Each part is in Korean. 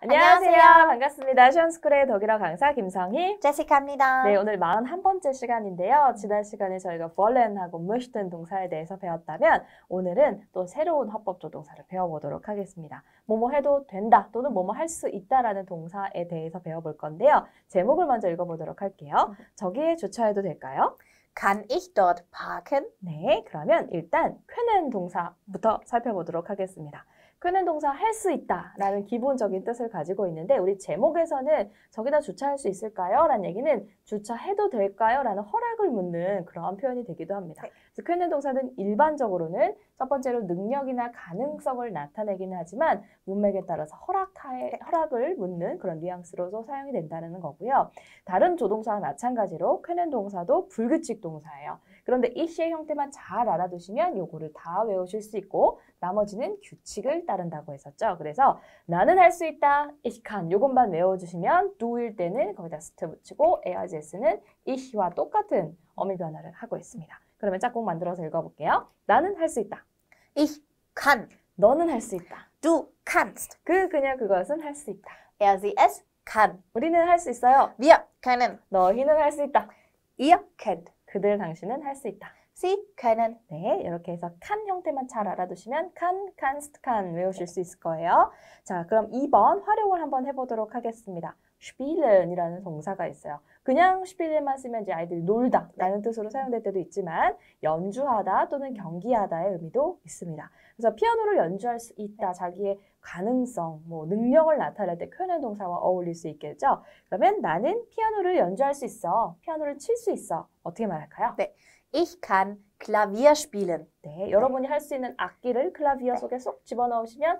안녕하세요. 반갑습니다. 시원스쿨의 독일어 강사 김성희, 제시카입니다. 네, 오늘 41번째 시간인데요. 지난 시간에 저희가 wollen하고 möchten 동사에 대해서 배웠다면 오늘은 또 새로운 합법조동사를 배워보도록 하겠습니다. 뭐뭐 해도 된다 또는 뭐뭐 할 수 있다라는 동사에 대해서 배워볼 건데요. 제목을 먼저 읽어보도록 할게요. 저기에 주차해도 될까요? Kann ich dort parken? 네, 그러면 일단 können 동사부터 살펴보도록 하겠습니다. können 동사 할 수 있다 라는 기본적인 뜻을 가지고 있는데 우리 제목에서는 저기다 주차할 수 있을까요? 라는 얘기는 주차해도 될까요? 라는 허락을 묻는 그런 표현이 되기도 합니다. 그래서 können 동사는 일반적으로는 첫 번째로 능력이나 가능성을 나타내기는 하지만 문맥에 따라서 허락을 묻는 그런 뉘앙스로도 사용이 된다는 거고요. 다른 조동사와 마찬가지로 können 동사도 불규칙 동사예요. 그런데 이시의 형태만 잘 알아두시면 요거를 다 외우실 수 있고 나머지는 규칙을 따른다고 했었죠. 그래서 나는 할 수 있다, ich kann 요것만 외워주시면 do일 때는 거기다 st 붙이고 ers는 ich와 똑같은 어미 변화를 하고 있습니다. 그러면 짝꿍 만들어서 읽어볼게요. 나는 할 수 있다. Ich kann. 너는 할 수 있다. Du kannst. 그냥 그것은 할 수 있다. Er, sie, es kann. 우리는 할 수 있어요. Wir können. 너희는 할 수 있다. Ihr könnt. 그들 당신은 할 수 있다. Sie können. 네, 이렇게 해서 can 형태만 잘 알아두시면 can, kannst, can 외우실 수 있을 거예요. 자, 그럼 2번 활용을 한번 해보도록 하겠습니다. spielen이라는 동사가 있어요. 그냥 spielen만 쓰면 이제 아이들이 놀다 라는 뜻으로 사용될 때도 있지만 연주하다 또는 경기하다의 의미도 있습니다. 그래서 피아노를 연주할 수 있다, 자기의 가능성, 능력을 나타낼 때 können 동사와 어울릴 수 있겠죠. 그러면 나는 피아노를 연주할 수 있어. 피아노를 칠 수 있어. 어떻게 말할까요? 네. Ich kann Klavier spielen. 네, 여러분이 할 수 있는 악기를 클라비어 속에 쏙 집어넣으시면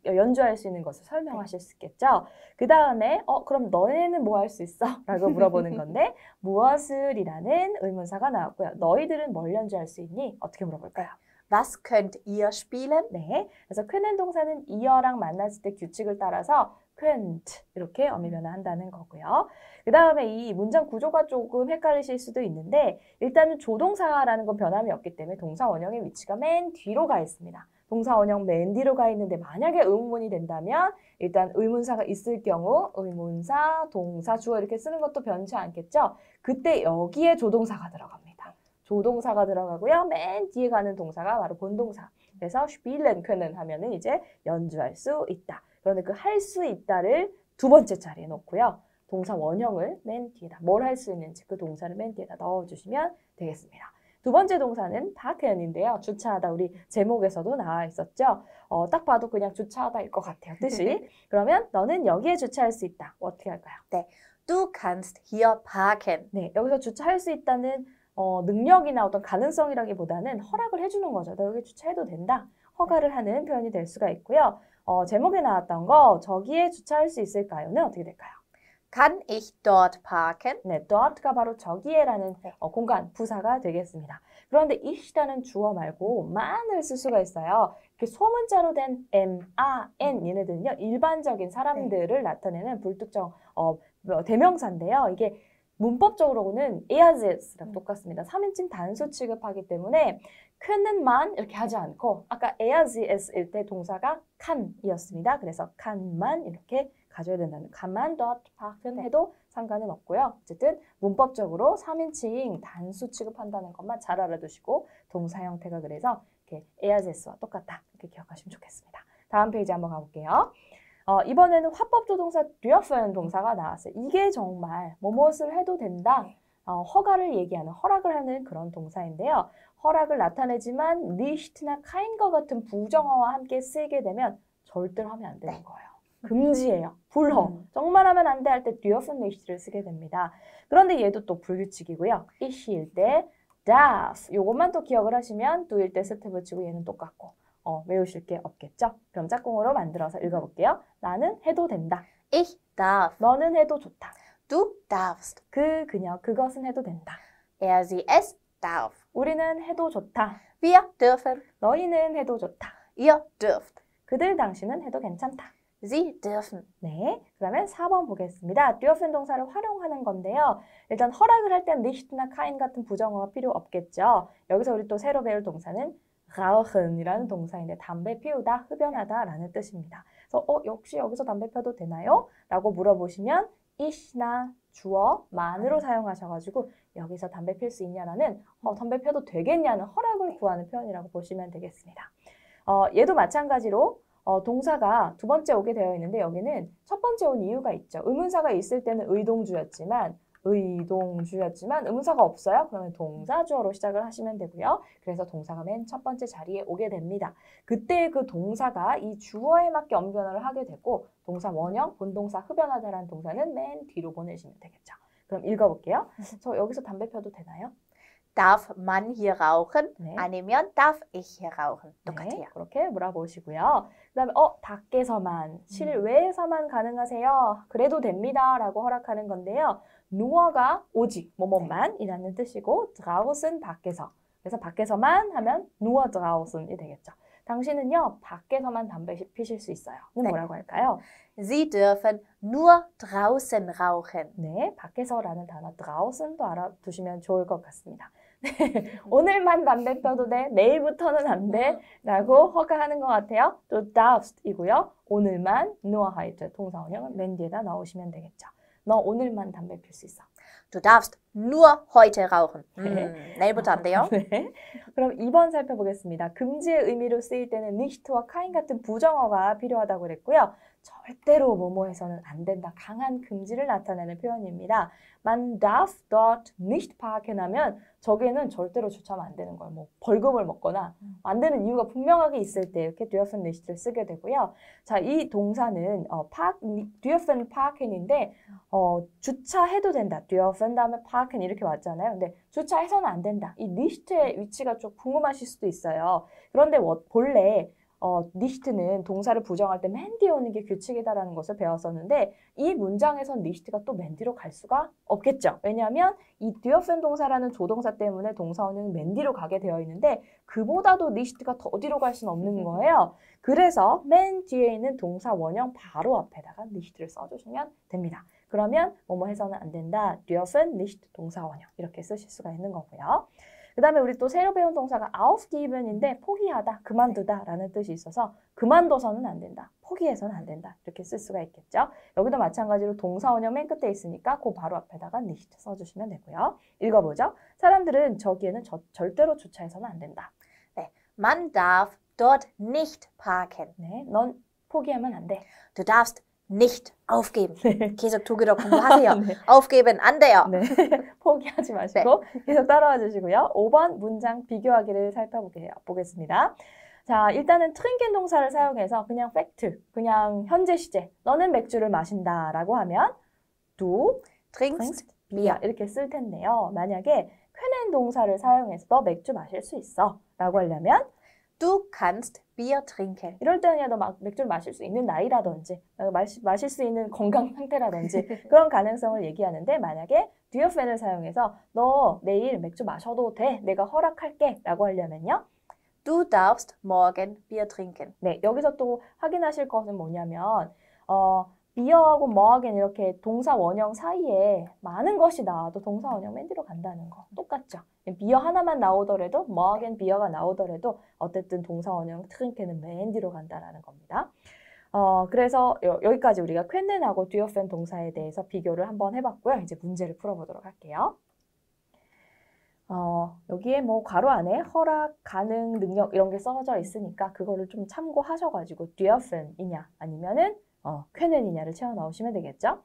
연주할 수 있는 것을 설명하실 수 있겠죠. 그 다음에 그럼 너네는 뭐 할 수 있어? 라고 물어보는 건데 무엇을 이라는 의문사가 나왔고요. 너희들은 뭘 연주할 수 있니? 어떻게 물어볼까요? Was könnt ihr spielen? 네, 그래서 können 동사는 이어랑 만났을 때 규칙을 따라서 könnt 이렇게 어미 변화한다는 거고요. 그 다음에 이 문장 구조가 조금 헷갈리실 수도 있는데 일단은 조동사라는 건 변함이 없기 때문에 동사 원형의 위치가 맨 뒤로 가 있습니다. 동사 원형 맨 뒤로 가 있는데 만약에 의문문이 된다면 일단 의문사가 있을 경우 의문사, 동사, 주어 이렇게 쓰는 것도 변치 않겠죠? 그때 여기에 조동사가 들어갑니다. 조동사가 들어가고요. 맨 뒤에 가는 동사가 바로 본동사. 그래서 spielen können 하면은 이제 연주할 수 있다. 그런데 그 할 수 있다를 두 번째 자리에 놓고요. 동사 원형을 맨 뒤에다 뭘 할 수 있는지 그 동사를 맨 뒤에다 넣어주시면 되겠습니다. 두 번째 동사는 parken인데요. 주차하다 우리 제목에서도 나와 있었죠. 딱 봐도 그냥 주차하다일 것 같아요. 뜻이. 그러면 너는 여기에 주차할 수 있다. 어떻게 할까요? 네. Du kannst hier parken. 네, 여기서 주차할 수 있다는 능력이나 어떤 가능성이라기보다는 허락을 해주는 거죠. 너 여기 주차해도 된다. 허가를 하는 표현이 될 수가 있고요. 제목에 나왔던 거 저기에 주차할 수 있을까요?는 어떻게 될까요? Kann ich dort parken? 네, dort가 바로 저기에라는 공간, 부사가 되겠습니다. 그런데 ich라는 주어 말고 man을 쓸 수가 있어요. 이렇게 소문자로 된 m-a-n 얘네들은요. 일반적인 사람들을 나타내는 불특정 대명사인데요. 이게 문법적으로는 ers랑 똑같습니다. 3인칭 단수 취급하기 때문에 können만 이렇게 하지 않고 아까 ers일 때 동사가 can이었습니다. 그래서 can만 이렇게 가져야 된다는 can만 dort parken 해도 상관은 없고요. 어쨌든 문법적으로 3인칭 단수 취급한다는 것만 잘 알아두시고 동사 형태가 그래서 이렇게 ers와 똑같다. 이렇게 기억하시면 좋겠습니다. 다음 페이지 한번 가볼게요. 이번에는 화법조동사 dürfen 동사가 나왔어요. 이게 정말 무엇을 해도 된다. 허가를 얘기하는, 허락을 하는 그런 동사인데요. 허락을 나타내지만 nicht나 kein과 같은 부정어와 함께 쓰이게 되면 절대로 하면 안 되는 거예요. 금지예요. 불허. 정말 하면 안 돼 할 때 dürfen nicht를 쓰게 됩니다. 그런데 얘도 또 불규칙이고요. ich일 때 darf. 요것만 또 기억을 하시면 do일 때 st 붙이고 얘는 똑같고. 외우실 게 없겠죠? 그럼 짝꿍으로 만들어서 읽어볼게요. 나는 해도 된다. Ich darf. 너는 해도 좋다. Du darfst. 그녀, 그것은 해도 된다. Er, sie, es darf. 우리는 해도 좋다. Wir dürfen. 너희는 해도 좋다. Ihr dürft. 그들, 당신은 해도 괜찮다. Sie dürfen. 네, 그러면 4번 보겠습니다. dürfen 동사를 활용하는 건데요. 일단 허락을 할 땐 nicht나 kein 같은 부정어가 필요 없겠죠. 여기서 우리 또 새로 배울 동사는 rauchen이라는 동사인데 담배 피우다, 흡연하다 라는 뜻입니다. 그래서 역시 여기서 담배 펴도 되나요? 라고 물어보시면 ich나 주어만으로 사용하셔가지고 여기서 담배 필 수 있냐라는 담배 펴도 되겠냐는 허락을 구하는 표현이라고 보시면 되겠습니다. 얘도 마찬가지로 동사가 두 번째 오게 되어 있는데 여기는 첫 번째 온 이유가 있죠. 의문사가 있을 때는 의동주였지만 의문사가 없어요. 그러면 동사주어로 시작을 하시면 되고요. 그래서 동사가 맨 첫 번째 자리에 오게 됩니다. 그때 그 동사가 이 주어에 맞게 언변어를 하게 되고 동사 원형, 본동사 흡연하다라는 동사는 맨 뒤로 보내시면 되겠죠. 그럼 읽어볼게요. 저 여기서 담배 펴도 되나요? Darf man hier rauchen? 네. 아니면 darf ich hier rauchen? 똑같아요. 네, 그렇게 물어보시고요. 그 다음에 밖에서만, 실외에서만 가능하세요? 그래도 됩니다. 라고 허락하는 건데요. nu어가 오직, 뭐뭐만이라는 뜻이고 draußen 밖에서. 그래서 밖에서만 하면 nur draußen이 되겠죠. 당신은요, 밖에서만 담배 피실 수 있어요. 는 뭐라고 할까요? Sie dürfen nur draußen rauchen. 네, 밖에서라는 단어 draußen도 알아두시면 좋을 것 같습니다. 오늘만 담배 펴도 돼, 내일부터는 안 돼 라고 허가하는 것 같아요. 또 darfst 이고요. 오늘만 nur heute 동사 원형은 맨 뒤에다 넣으시면 되겠죠. 너 오늘만 담배 필 수 있어. Du darfst nur heute rauchen. 내일부터 안 돼요? 네. 그럼 2번 살펴보겠습니다. 금지의 의미로 쓰일 때는 nicht와 kein 같은 부정어가 필요하다고 그랬고요. 절대로 뭐뭐해서는 안 된다. 강한 금지를 나타내는 표현입니다. Man darf dort nicht parken 하면 저기에는 절대로 주차하면 안 되는 거예요. 뭐 벌금을 먹거나 안 되는 이유가 분명하게 있을 때 이렇게 dürfen nicht를 쓰게 되고요. 자, 이 동사는 dürfen parken인데 주차해도 된다. dürfen 다음에 parken 이렇게 왔잖아요. 근데 주차해서는 안 된다. 이 nicht의 위치가 좀 궁금하실 수도 있어요. 그런데 본래 nicht는 동사를 부정할 때 맨 뒤에 오는 게 규칙이다라는 것을 배웠었는데 이 문장에선 nicht가 또 맨 뒤로 갈 수가 없겠죠. 왜냐하면 이 dürfen 동사라는 조동사 때문에 동사 원형은 맨 뒤로 가게 되어 있는데 그보다도 nicht가 더 뒤로 갈 수는 없는 거예요. 그래서 맨 뒤에 있는 동사 원형 바로 앞에다가 nicht를 써주시면 됩니다. 그러면 뭐뭐 해서는 안 된다. dürfen nicht 동사 원형 이렇게 쓰실 수가 있는 거고요. 그 다음에 우리 또 새로 배운 동사가 aufgeben인데 포기하다, 그만두다 라는 뜻이 있어서 그만둬서는 안 된다, 포기해서는 안 된다 이렇게 쓸 수가 있겠죠. 여기도 마찬가지로 동사 원형 맨 끝에 있으니까 그 바로 앞에다가 nicht 써주시면 되고요. 읽어보죠. 사람들은 저기에는 절대로 주차해서는 안 된다. 네, man darf dort nicht parken. 네, 넌 포기하면 안 돼. Du darfst nicht aufgeben. 계속 독일어 공부하세요. 네. aufgeben 안 돼요. 네, 포기하지 마시고 계속 따라와 주시고요. 5번 문장 비교하기를 살펴보겠습니다. 자, 일단은 trinken 동사를 사용해서 그냥 팩트, 그냥 현재 시제, 너는 맥주를 마신다 라고 하면 du trinkst Bier 이렇게 쓸 텐데요. 만약에 können 동사를 사용해서 너 맥주 마실 수 있어 라고 하려면 Du kannst Bier trinken. 이럴 때는 너 맥주를 마실 수 있는 나이라든지 마실 수 있는 건강 상태라든지 그런 가능성을 얘기하는데 만약에 dürfen을 사용해서 너 내일 맥주 마셔도 돼. 내가 허락할게 라고 하려면요. Du darfst morgen Bier trinken. 네, 여기서 또 확인하실 것은 뭐냐면 비어하고 morgen 이렇게 동사 원형 사이에 많은 것이 나와도 동사 원형 맨 뒤로 간다는 거 똑같죠. 비어 하나만 나오더라도 morgen 비어가 나오더라도 어쨌든 동사 원형 trinken은 맨 뒤로 간다라는 겁니다. 그래서 여기까지 우리가 쾌넨하고 dürfen 동사에 대해서 비교를 한번 해봤고요. 이제 문제를 풀어보도록 할게요. 여기에 뭐 괄호 안에 허락, 가능, 능력 이런 게 써져 있으니까 그거를 좀 참고하셔가지고 dürfen이냐 아니면은 쾌넨이냐를 채워 넣으시면 되겠죠.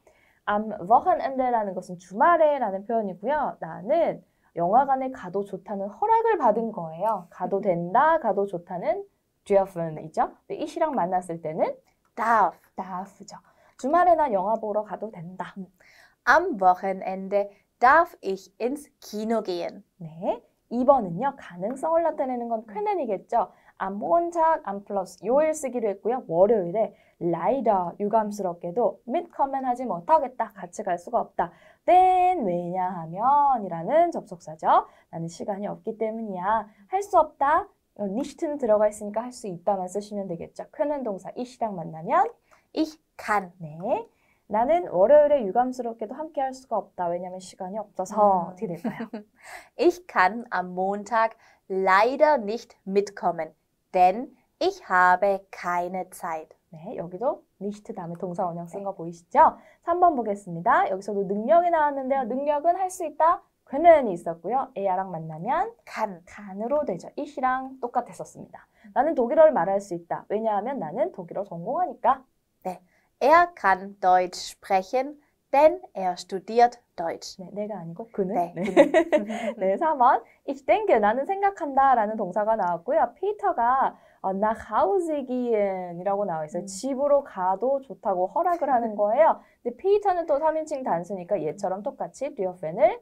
Am Wochenende라는 것은 주말에라는 표현이고요. 나는 영화관에 가도 좋다는 허락을 받은 거예요. 가도 된다, 가도 좋다는 dürfen이죠. 이 시랑 만났을 때는 darf죠. 주말에 나 영화 보러 가도 된다. Am Wochenende darf ich ins Kino gehen. 네, 2번은요. 가능성을 나타내는 건 쾌넨이겠죠. am Montag, am plus 요일 쓰기로 했고요. 월요일에 leider 유감스럽게도 mitkommen 하지 못하겠다. 같이 갈 수가 없다. then 왜냐하면 이라는 접속사죠. 나는 시간이 없기 때문이야. 할 수 없다. nicht는 들어가 있으니까 할 수 있다만 쓰시면 되겠죠. 쾌넨 동사 ich랑 만나면 Ich kann. 네. 나는 월요일에 유감스럽게도 함께 할 수가 없다. 왜냐하면 시간이 없어서 어떻게 될까요? Ich kann am Montag leider nicht mitkommen, denn ich habe keine Zeit. 네, 여기도 nicht 다음에 동사 원형 쓴 거 보이시죠? 3번 보겠습니다. 여기서도 능력이 나왔는데요. 능력은 할 수 있다. können이 있었고요. 에야랑 만나면 can으로 되죠. ich랑 똑같았었습니다. 나는 독일어를 말할 수 있다. 왜냐하면 나는 독일어 전공하니까. 네. Er kann Deutsch sprechen, denn er studiert Deutsch. 네, 내가 아니고 그는. 네. 네, 3번. Ich denke, 나는 생각한다 라는 동사가 나왔고요. 피터가 nach Hause gehen 이라고 나와 있어요. 집으로 가도 좋다고 허락을 하는 거예요. 근데 피터는 또 3인칭 단수니까 얘처럼 똑같이 dürfen을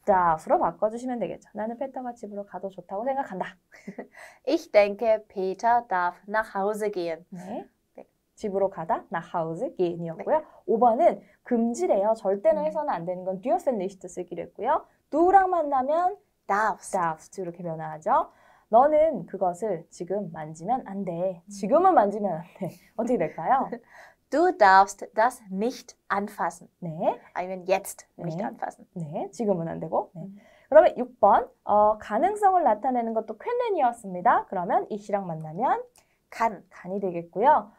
darf로 바꿔주시면 되겠죠. 나는 피터가 집으로 가도 좋다고 생각한다. Ich denke, Peter darf nach Hause gehen. 네. 집으로 가다 nach Hause gehen이었고요. 5번은 금지래요. 절대로 해서는 안 되는 건 dürfen nicht 쓰기로 했고요. du랑 만나면 darfst 이렇게 변화하죠. 너는 그것을 지금 만지면 안 돼. 지금은 만지면 안 돼. 어떻게 될까요? Du darfst das nicht anfassen. 네. 아니면 jetzt nicht 네. anfassen. 네, 지금은 안 되고. 네. 그러면 6번, 가능성을 나타내는 것도 können이었습니다. 그러면 ich랑 만나면 can이 되겠고요.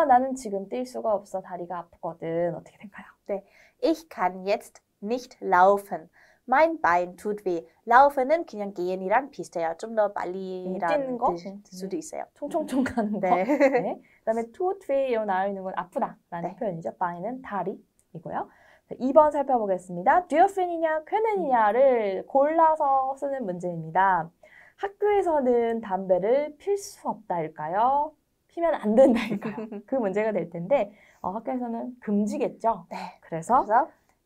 나는 지금 뛸 수가 없어. 다리가 아프거든. 어떻게 될까요? 네. Ich kann jetzt nicht laufen. Mein Bein tut weh. Laufen은 그냥 gehen이랑 비슷해요. 좀 더 빨리라는 뛰는 거? 수도 있어요. 총총총 가는 거. 네. 네. 그다음에 tut weh 나와 있는 건 아프다라는 네. 표현이죠. Bein은 다리이고요. 2번 살펴보겠습니다. dürfen이냐 können이냐를 골라서 쓰는 문제입니다. 학교에서는 담배를 필 수 없다일까요? 피면 안 된다일까요? 그 문제가 될 텐데 학교에서는 금지겠죠. 네. 그래서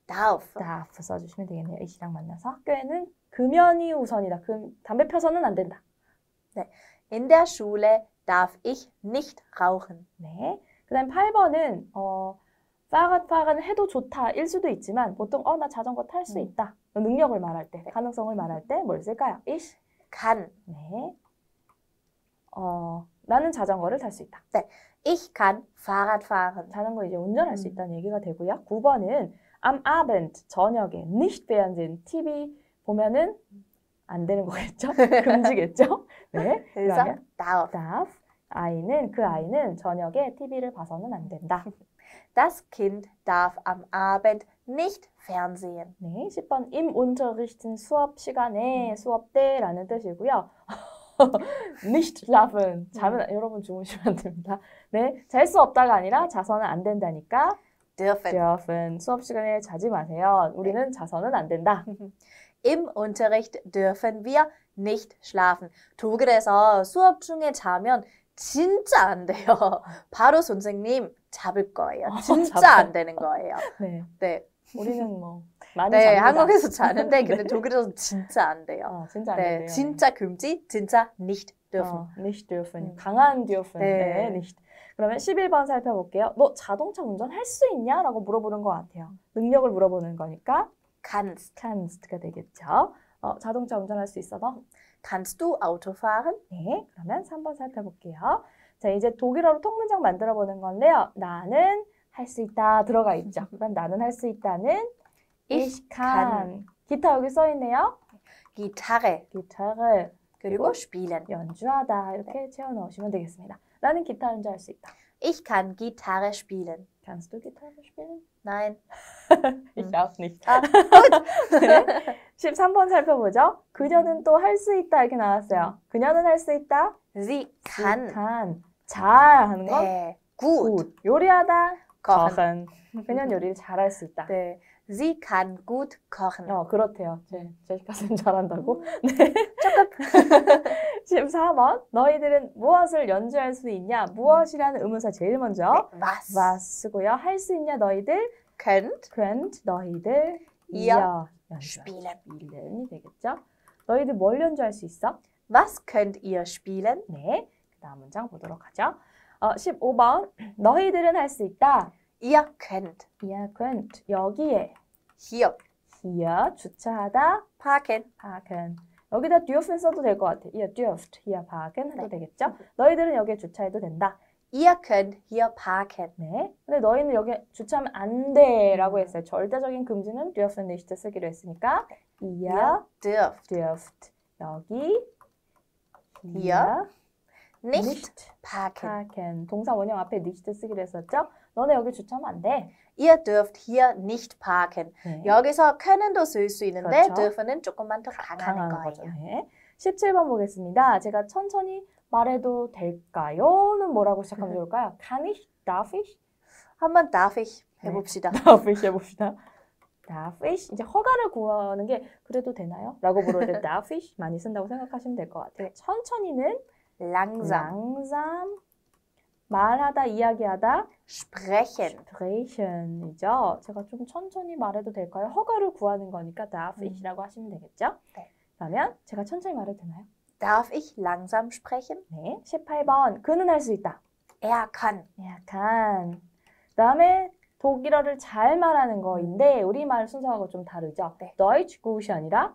darf 써주시면 되겠네요. 이시랑 만나서 학교에는 금연이 우선이다. 담배 펴서는 안 된다. 네. In der Schule darf ich nicht rauchen. 네. 그 다음 8번은 fahren 해도 좋다 일 수도 있지만 보통 나 자전거 탈 수 있다. 능력을 말할 때, 가능성을 말할 때 뭘 쓸까요? ich kann. 네. 나는 자전거를 탈 수 있다. 네. Ich kann Fahrrad fahren. 자전거 이제 운전할 수 있다는 얘기가 되고요. 9번은 am Abend 저녁에 nicht Fernsehen TV 보면은 안 되는 거겠죠? 금지겠죠? 네. 그래서 그러면 darf. 그 아이는 저녁에 TV를 봐서는 안 된다. Das Kind darf am Abend nicht Fernsehen. 네, 10번 im Unterrichten 수업 시간에 수업 때라는 뜻이고요. nicht schlafen 자면 여러분 주무시면 안 됩니다. 네, 잘 수 없다가 아니라 자서는 안 된다니까 dürfen 수업 시간에 자지 마세요. 우리는 자서는 안 된다. Im Unterricht dürfen wir nicht schlafen. 독일에서 수업 중에 자면 진짜 안 돼요. 바로 선생님 잡을 거예요. 진짜 안 되는 거예요. 네. 네. 우리는 뭐 많이 네, 잡니다. 한국에서 자는데 근데 독일에서 진짜 안 돼요. 진짜 안 네, 돼요. 진짜 금지, 진짜 nicht dürfen. nicht dürfen. 강한 dürfen. 네. 네, nicht. 그러면 11번 살펴볼게요. 너 자동차 운전할 수 있냐? 라고 물어보는 것 같아요. 능력을 물어보는 거니까 kannst가 되겠죠. 자동차 운전할 수 있어 너? Kannst du Auto fahren? 네, 그러면 3번 살펴볼게요. 자, 이제 독일어로 통문장 만들어 보는 건데요. 나는 할 수 있다 들어가 있죠. 그럼 나는 할 수 있다는 ich kann. 기타 여기 써 있네요. Gitarre. 기타를 그리고 spielen. 연주하다 이렇게 채워 넣으시면 되겠습니다. 나는 기타 연주할 수 있다. Ich kann Gitarre spielen. Kannst du Gitarre spielen? Nein. Ich auch nicht. gut. 네. 13번 살펴보죠. 그녀는 또 할 수 있다 이렇게 나왔어요. 그녀는 할 수 있다. Sie kann. 잘 하는 건 네. gut. 요리하다. kochen. 그녀는 요리를 잘할 수 있다. 네. Sie kann gut kochen. 그렇대요. 제시카 쌤 잘한다고. 네. 조금. 14번. 너희들은 무엇을 연주할 수 있냐? 무엇이라는 의문사 제일 먼저. was 쓰고요. 할 수 있냐 너희들? könnt 너희들 ihr spielen. 이 되겠죠? 너희들 뭘 연주할 수 있어? Was könnt ihr spielen? 네. 그 다음 문장 보도록 하죠. 15번. 너희들은 할 수 있다. Ihr könnt. 여기에. Hier 주차하다. parken. 여기다 dürfen 써도 될 것 같아요. Ihr dürft hier parken 해도 되겠죠? 너희들은 여기에 주차해도 된다. Ihr könnt hier parken. 네. 근데 너희는 여기 주차하면 안 돼라고 했어요. 절대적인 금지는 dürfen nicht 쓰기로 했으니까 ihr dürft. 여기 hier nicht parken. parken. 동사 원형 앞에 nicht 쓰기로 했었죠? 너네 여기 주차하면 안 돼. Ihr dürft hier nicht parken. 네. 여기서 können도 쓸 수 있는데 그렇죠. dürfen은 조금만 더 강한 거예요. 거죠. 네. 17번 보겠습니다. 제가 천천히 말해도 될까요?는 뭐라고 시작하면 좋을까요? Kann ich? Darf ich? 한번 darf ich 해봅시다. Darf ich 해봅시다. Darf ich? 이제 허가를 구하는 게 그래도 되나요? 라고 물을 때 Darf ich 많이 쓴다고 생각하시면 될 것 같아요. 네. 천천히는 Langsam. langsam 말하다, 이야기하다 Sprechen. Sprechen이죠. 제가 좀 천천히 말해도 될까요? 허가를 구하는 거니까 Darf ich라고 하시면 되겠죠? 네. 그러면 제가 천천히 말해도 되나요? Darf ich langsam sprechen? 네. 18번 그는 할 수 있다. Er kann. 약간 그다음에 독일어를 잘 말하는 거인데 우리말 순서하고 좀 다르죠. 네. Deutsch gut이 아니라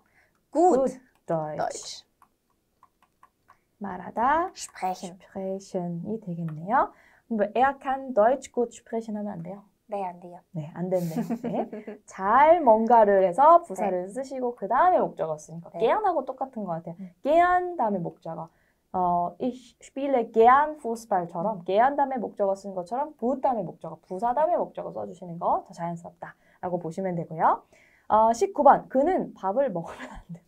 Gut. good Deutsch. Deutsch. 말하다 Sprechen. sprechen이 되겠네요. 뭐 er kann Deutsch gut sprechen 하면 안 돼요? 네, 안 돼요. 네, 안 된대요. 네. 잘 뭔가를 해서 부사를 쓰시고 그 다음에 목적어 쓰니까 네. gern하고 똑같은 것 같아요. gern 다음에 목적어. ich spiele gern Fußball처럼 gern 다음에 목적어 쓰는 것처럼 gut 다음에 목적어, 부사 다음에 목적어 써주시는 거 더 자연스럽다라고 보시면 되고요. 19번 그는 밥을 먹으면 안 된다.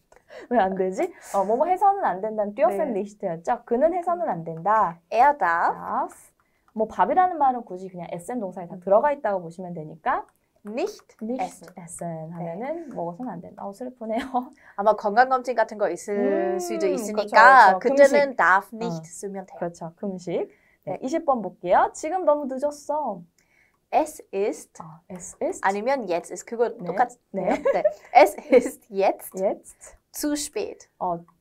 왜 안 되지? 뭐뭐 해서는 안 된다는 dürfen 네. nicht였죠. 그는 해서는 안 된다. Er darf darf. 뭐 밥이라는 말은 굳이 그냥 essen 동사에 다 들어가 있다고 보시면 되니까 nicht nicht essen. essen 하면은 먹어서는 안 된다. 슬프네요. 아마 건강검진 같은 거 있을 수도 그렇죠, 있으니까 그렇죠. 그때는 금식. darf nicht 쓰면 돼요. 그렇죠. 금식. 네, 20번 볼게요. 지금 너무 늦었어. Es ist es ist 아니면 jetzt ist 그거 네. 똑같네요. 네. 네. Es ist jetzt jetzt zu spät.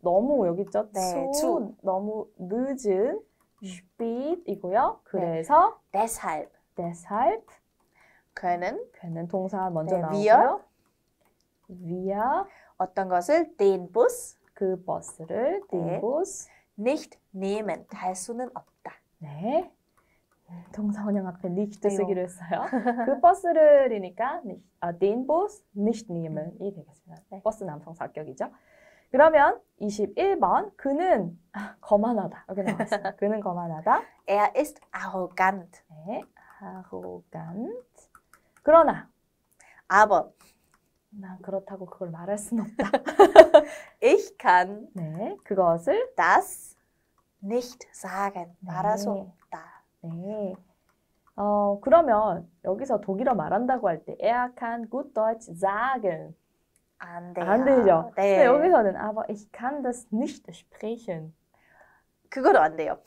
너무 여기 있죠. 네, zu 너무 늦은 spät이고요. 그래서 Deshalb deshalb können können 동사 먼저 네, 나오고요. wir 어떤 것을 den Bus 그 버스를 den 네. Bus nicht nehmen. 탈 수는 없다. 네. 동사 원형 앞에 nicht 아이고. 쓰기로 했어요. 그 버스를이니까 den Bus nicht nehmen이 되겠습니다. 네. 버스 남성사 합격이죠. 그러면 21번 그는 거만하다. 여기 나왔어요. 그는 거만하다. Er ist arrogant. 네. arrogant. 그러나 Aber 난 그렇다고 그걸 말할 순 없다. ich kann 네. 그것을 das nicht sagen. 네. 말할 수 없다. 네. 그러면 여기서 독일어 말한다고 할 때 er kann gut Deutsch sagen. 안 돼요. 안 되죠. 네. 근데 여기서는 aber ich kann das nicht sprechen. 그거도 안 돼요.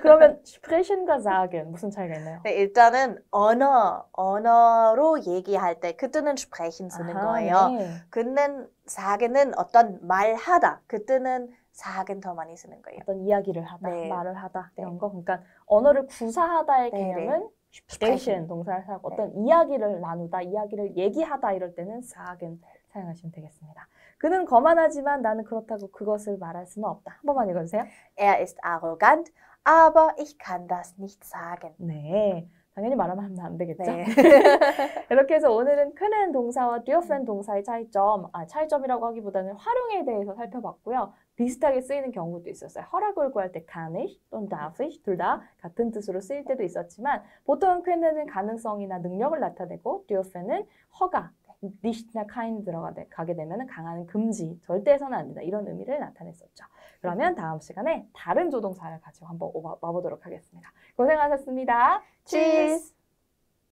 그러면 sprechen과 sagen 무슨 차이가 있나요? 네, 일단은 언어로 얘기할 때 그때는 sprechen 쓰는 거예요. 네. 근데 sagen은 어떤 말하다. 그때는 sagen 더 많이 쓰는 거예요. 어떤 이야기를 하다, 네. 말을 하다 네. 이런 거. 그러니까 언어를 구사하다의 네, 개념은 sprechen 동사를 사고 어떤 이야기를 나누다, 이야기를 얘기하다 이럴 때는 sagen 사용하시면 되겠습니다. 그는 거만하지만 나는 그렇다고 그것을 말할 수는 없다. 한 번만 읽어주세요. Er ist arrogant, aber ich kann das nicht sagen. 네, 당연히 말하면 안 되겠죠. 네. 이렇게 해서 오늘은 können 동사와 dürfen 동사의 차이점, 차이점이라고 하기보다는 활용에 대해서 살펴봤고요. 비슷하게 쓰이는 경우도 있었어요. 허락을 구할 때 kann ich 또는 darf ich 둘 다 같은 뜻으로 쓰일 때도 있었지만 보통 kennen은 가능성이나 능력을 나타내고 dürfen은 허가, nicht나 kein 들어가게 되면 강한 금지, 절대 해서는 안 된다 이런 의미를 나타냈었죠. 그러면 다음 시간에 다른 조동사를 가지고 한번 와보도록 하겠습니다. 고생하셨습니다. Tschüss.